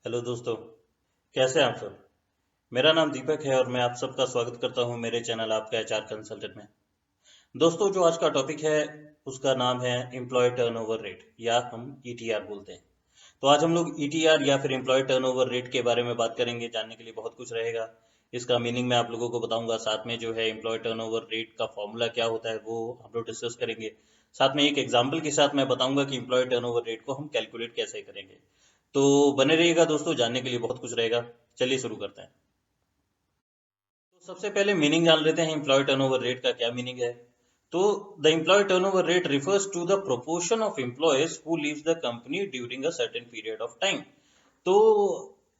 Hello दोस्तों, कैसे हैं आप सब। मेरा नाम दीपक है और मैं आप सबका स्वागत करता हूं मेरे चैनल आपका एचआर कंसल्टेंट में। दोस्तों, जो आज का टॉपिक है उसका नाम है एम्प्लॉय टर्नओवर रेट या हम ईटीआर बोलते हैं। तो आज हम लोग ईटीआर या फिर एम्प्लॉय टर्नओवर रेट के बारे में बात करेंगे। जानने के लिए बहुत कुछ रहेगा। इसका मीनिंग मैं आप लोगों को बताऊंगा। साथ में जो है एम्प्लॉय टर्नओवर रेट का फॉर्मूला क्या होता है वो हम लोग डिस्कस करेंगे। साथ में एक एग्जाम्पल के साथ मैं बताऊंगा कि एम्प्लॉय टर्नओवर रेट को हम कैलकुलेट कैसे करेंगे। तो बने रहिएगा दोस्तों, जानने के लिए बहुत कुछ रहेगा। चलिए शुरू करते हैं। तो सबसे पहले मीनिंग जान लेते हैं एम्प्लॉय टर्नओवर रेट का क्या मीनिंग है। तो the employee turnover rate refers to the proportion of employees who leaves the company during a certain period of time. तो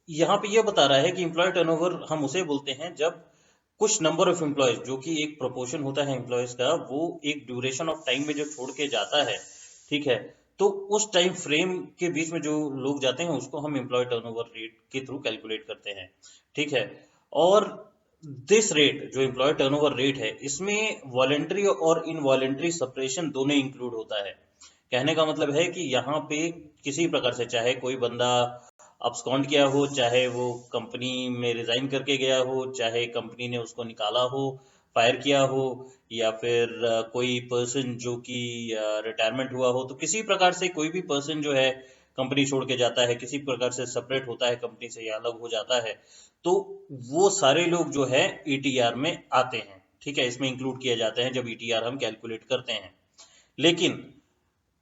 यहाँ पे ये बता रहा है कि एम्प्लॉय टर्नओवर हम उसे बोलते हैं जब कुछ नंबर ऑफ एम्प्लॉयज, जो कि एक प्रोपोर्शन होता है एम्प्लॉयज का, वो एक ड्यूरेशन ऑफ टाइम में जो छोड़ के जाता है, ठीक है। तो उस टाइम फ्रेम के बीच में जो लोग जाते हैं उसको हम एम्प्लॉय टर्नओवर रेट के थ्रू कैलकुलेट करते हैं, ठीक है। और दिस रेट जो एम्प्लॉय टर्नओवर रेट है, इसमें वॉलेंट्री और इनवॉलेंट्री सेपरेशन दोनों इंक्लूड होता है। कहने का मतलब है कि यहाँ पे किसी प्रकार से, चाहे कोई बंदा अब्सकॉन्ड किया हो, चाहे वो कंपनी में रिजाइन करके गया हो, चाहे कंपनी ने उसको निकाला हो, फायर किया हो, या फिर कोई पर्सन जो कि रिटायरमेंट हुआ हो, तो किसी प्रकार से कोई भी पर्सन जो है कंपनी छोड़ के जाता है, किसी प्रकार से सेपरेट होता है कंपनी से या अलग हो जाता है, तो वो सारे लोग जो है ईटीआर में आते हैं, ठीक है। इसमें इंक्लूड किए जाते हैं जब ईटीआर हम कैलकुलेट करते हैं। लेकिन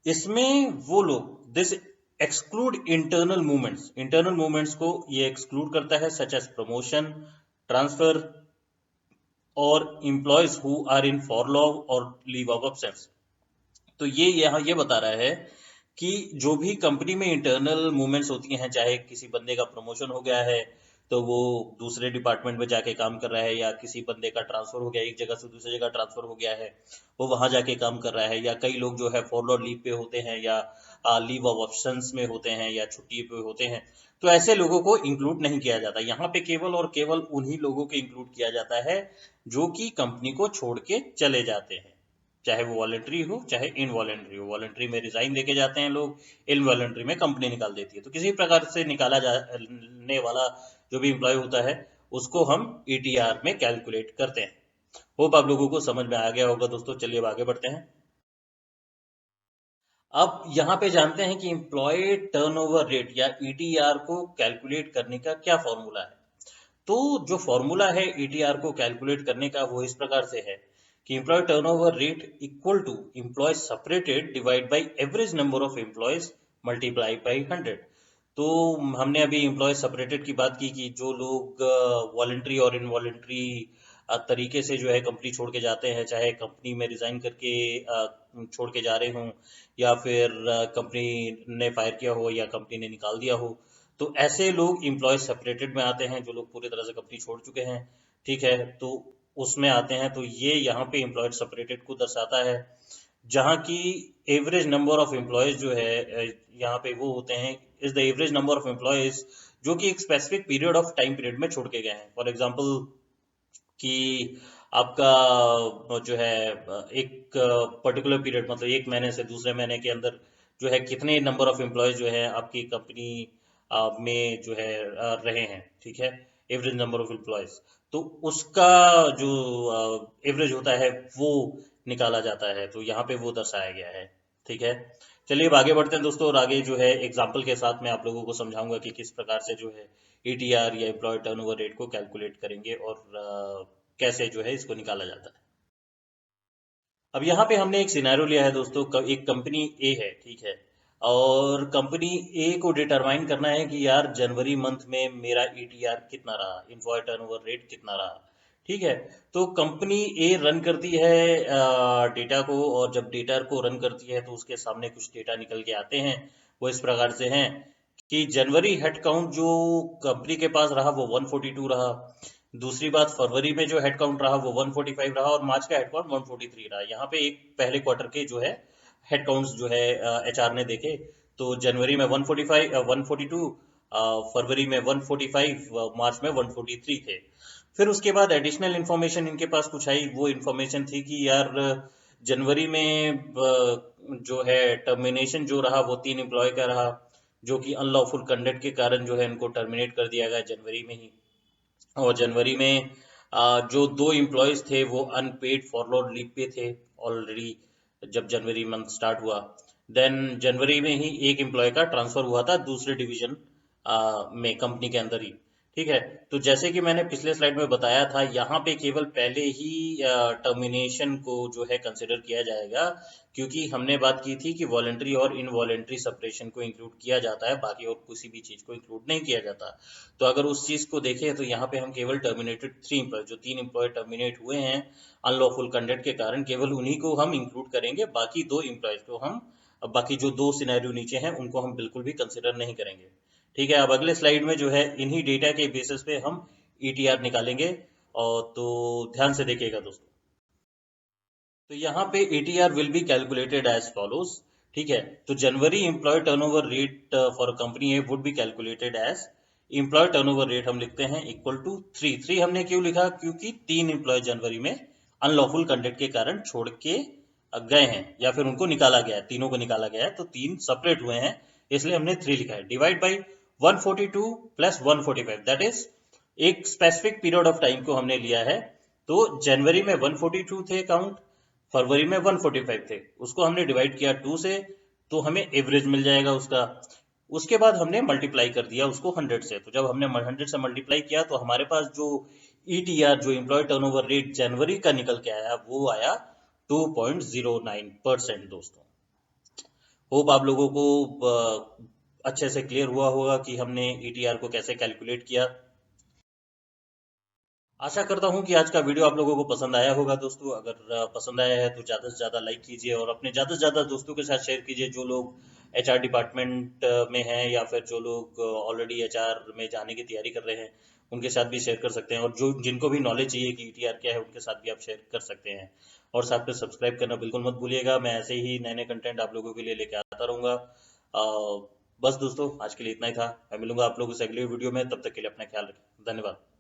इसमें वो लोग, दिस एक्सक्लूड इंटरनल मूवमेंट्स को ये एक्सक्लूड करता है, सच एज प्रमोशन, ट्रांसफर और एम्प्लॉयज हु आर इन फॉरलॉग और लीव ऑफ एब्सेंस। तो ये यहाँ ये बता रहा है कि जो भी कंपनी में इंटरनल मूवमेंट्स होती हैं, चाहे किसी बंदे का प्रमोशन हो गया है तो वो दूसरे डिपार्टमेंट में जाके काम कर रहा है, या किसी बंदे का ट्रांसफर हो गया, एक जगह से दूसरी जगह ट्रांसफर हो गया है, वो वहां जाके काम कर रहा है, या कई लोग जो है फॉरलॉड लीव पे होते हैं, या लीव ऑफ ऑप्शंस में होते हैं, या छुट्टी पे होते हैं। तो ऐसे लोगों को इंक्लूड नहीं किया जाता यहाँ पे। केवल और केवल उन्हीं लोगों को इंक्लूड किया जाता है जो कि कंपनी को छोड़ के चले जाते हैं, चाहे वो वॉलेंट्री हो चाहे इनवॉलेंट्री हो। वॉलेंट्री में रिजाइन देके जाते हैं लोग, इनवॉलेंट्री में कंपनी निकाल देती है। तो किसी प्रकार से निकाला जाने वाला जो भी एम्प्लॉय होता है उसको हम ईटीआर में कैलकुलेट करते हैं। होप आप लोगों को समझ में आ गया होगा दोस्तों। चलिए अब आगे बढ़ते हैं। अब यहाँ पे जानते हैं कि एम्प्लॉय टर्नओवर रेट या ईटीआर को कैलकुलेट करने का क्या फॉर्मूला है। तो जो फॉर्मूला है ईटीआर को कैलकुलेट करने का वो इस प्रकार से है कि employee turnover rate equal to employee separated divide by average number of employees multiply by 100। तो हमने अभी एम्प्लॉय सेपरेटेड की बात की कि जो लोग वॉलेंट्री और इनवॉलेंट्री तरीके से जो है कंपनी छोड़ के जाते हैं, चाहे कंपनी में रिजाइन करके छोड़ के जा रहे हों, या फिर कंपनी ने फायर किया हो, या कंपनी ने निकाल दिया हो, तो ऐसे लोग एम्प्लॉय सेपरेटेड में आते हैं, जो लोग पूरी तरह से कंपनी छोड़ चुके हैं, ठीक है। तो उसमें आते हैं। तो ये यहाँ पे एम्प्लॉय सेपरेटेड को दर्शाता है, जहाँ की एवरेज नंबर ऑफ एम्प्लॉयज जो है यहाँ पे वो होते हैं, is the average number of employees जो कि एक specific period of time period में छोड़ के गए हैं। फॉर एग्जाम्पल कि आपका जो है एक पर्टिकुलर पीरियड, मतलब एक महीने से दूसरे महीने के अंदर जो है कितने नंबर ऑफ एम्प्लॉयज जो है आपकी कंपनी में जो है रहे हैं, ठीक है। एवरेज नंबर ऑफ एम्प्लॉयज, तो उसका जो एवरेज होता है वो निकाला जाता है। तो यहाँ पे वो दर्शाया गया है, ठीक है। चलिए अब आगे बढ़ते हैं दोस्तों, और आगे जो है एग्जाम्पल के साथ मैं आप लोगों को समझाऊंगा कि किस प्रकार से जो है ईटीआर या एम्प्लॉय टर्नओवर रेट को कैलकुलेट करेंगे और कैसे जो है इसको निकाला जाता है। अब यहाँ पे हमने एक सिनेरियो लिया है दोस्तों। एक कंपनी ए है, ठीक है। और कंपनी ए को डिटरमाइन करना है कि यार जनवरी मंथ में मेरा ईटीआर कितना रहा, एम्प्लॉय टर्नओवर रेट कितना रहा, ठीक है। तो कंपनी ए रन करती है डेटा को, और जब डेटा को रन करती है तो उसके सामने कुछ डेटा निकल के आते हैं। वो इस प्रकार से हैं कि जनवरी हेड काउंट जो कंपनी के पास रहा वो 142 रहा। दूसरी बात, फरवरी में जो हेड काउंट रहा वो 145 रहा, और मार्च का हेड काउंट 143 रहा। यहाँ पे एक पहले क्वार्टर के जो है हेड काउंट्स जो है एचआर ने देखे। तो जनवरी में 145 142, फरवरी में 145, मार्च में 143 थे। फिर उसके बाद एडिशनल इंफॉर्मेशन इनके पास कुछ आई। वो इंफॉर्मेशन थी कि यार जनवरी में जो है टर्मिनेशन जो रहा वो 3 एम्प्लॉय का रहा, जो कि अनलॉफुल कंडक्ट के कारण जो है इनको टर्मिनेट कर दिया गया जनवरी में ही। और जनवरी में जो 2 एम्प्लॉयज थे वो अनपेड फॉरलोड लीव पे थे ऑलरेडी जब जनवरी मंथ स्टार्ट हुआ। देन जनवरी में ही एक एम्प्लॉय का ट्रांसफर हुआ था दूसरे डिवीजन में कंपनी के अंदर ही। ठीक है, तो जैसे कि मैंने पिछले स्लाइड में बताया था, यहाँ पे केवल पहले ही टर्मिनेशन को जो है कंसिडर किया जाएगा, क्योंकि हमने बात की थी कि वॉलेंट्री और इनवॉलेंट्री सेपरेशन को इंक्लूड किया जाता है, बाकी और किसी भी चीज को इंक्लूड नहीं किया जाता। तो अगर उस चीज को देखें तो यहाँ पे हम केवल टर्मिनेटेड 3 एम्प्लॉय, जो 3 एम्प्लॉय टर्मिनेट हुए हैं अनलॉफुल कंडक्ट के कारण, केवल उन्हीं को हम इंक्लूड करेंगे, बाकी 2 एम्प्लॉयज को हम, बाकी जो 2 सिनेरियो नीचे हैं उनको हम बिल्कुल भी कंसिडर नहीं करेंगे। ठीक है, अब अगले स्लाइड में जो है इन्हीं डेटा के बेसिस पे हम ईटीआर निकालेंगे, और तो ध्यान से देखिएगा दोस्तों। तो यहाँ पे ETR will be calculated as follows. ठीक है, तो January employ turnover rate for company A would be calculated as, employ turnover rate हम लिखते हैं इक्वल टू 3। हमने क्यों लिखा? क्योंकि 3 एम्प्लॉय जनवरी में अनलॉफुल कंडक्ट के कारण छोड़ के गए हैं, या फिर उनको निकाला गया है, तीनों को निकाला गया है, तो 3 सेपरेट हुए हैं, इसलिए हमने 3 लिखा है। Divide by 142 plus 145, that is एक स्पेसिफिक पीरियड ऑफ टाइम को हमने लिया है। तो जनवरी में 142 थे काउंट, फरवरी में 145 थे, उसको हमने डिवाइड किया 2 से, तो हमें एवरेज मिल जाएगा उसका। उसके बाद हमने मल्टीप्लाई कर दिया उसको 100 से, तो जब हमने 100 से मल्टीप्लाई किया तो हमारे पास जो ईटीआर, जो एम्प्लॉय टर्नओवर रेट जनवरी का निकल के आया, वो आया 2.09% दोस्तों। होप आप लोगों को अच्छे से क्लियर हुआ होगा कि हमने ईटीआर को कैसे कैलकुलेट किया। आशा करता हूं कि आज का वीडियो आप लोगों को पसंद आया होगा दोस्तों। अगर पसंद आया है तो ज़्यादा से ज़्यादा लाइक कीजिए और अपने ज़्यादा से ज़्यादा दोस्तों के साथ शेयर कीजिए, जो लोग एचआर डिपार्टमेंट में हैं या फिर जो लोग ऑलरेडी एचआर में जाने की तैयारी कर रहे हैं, उनके साथ भी शेयर कर सकते हैं। और जो जिनको भी नॉलेज चाहिए कि ईटीआर क्या है, उनके साथ भी आप शेयर कर सकते हैं। और साथ में सब्सक्राइब करना बिल्कुल मत भूलिएगा, मैं ऐसे ही नए नए कंटेंट आप लोगों के लिए लेके आता रहूँगा। बस दोस्तों, आज के लिए इतना ही था। मैं मिलूंगा आप लोगों से अगले वीडियो में, तब तक के लिए अपना ख्याल रखें। धन्यवाद।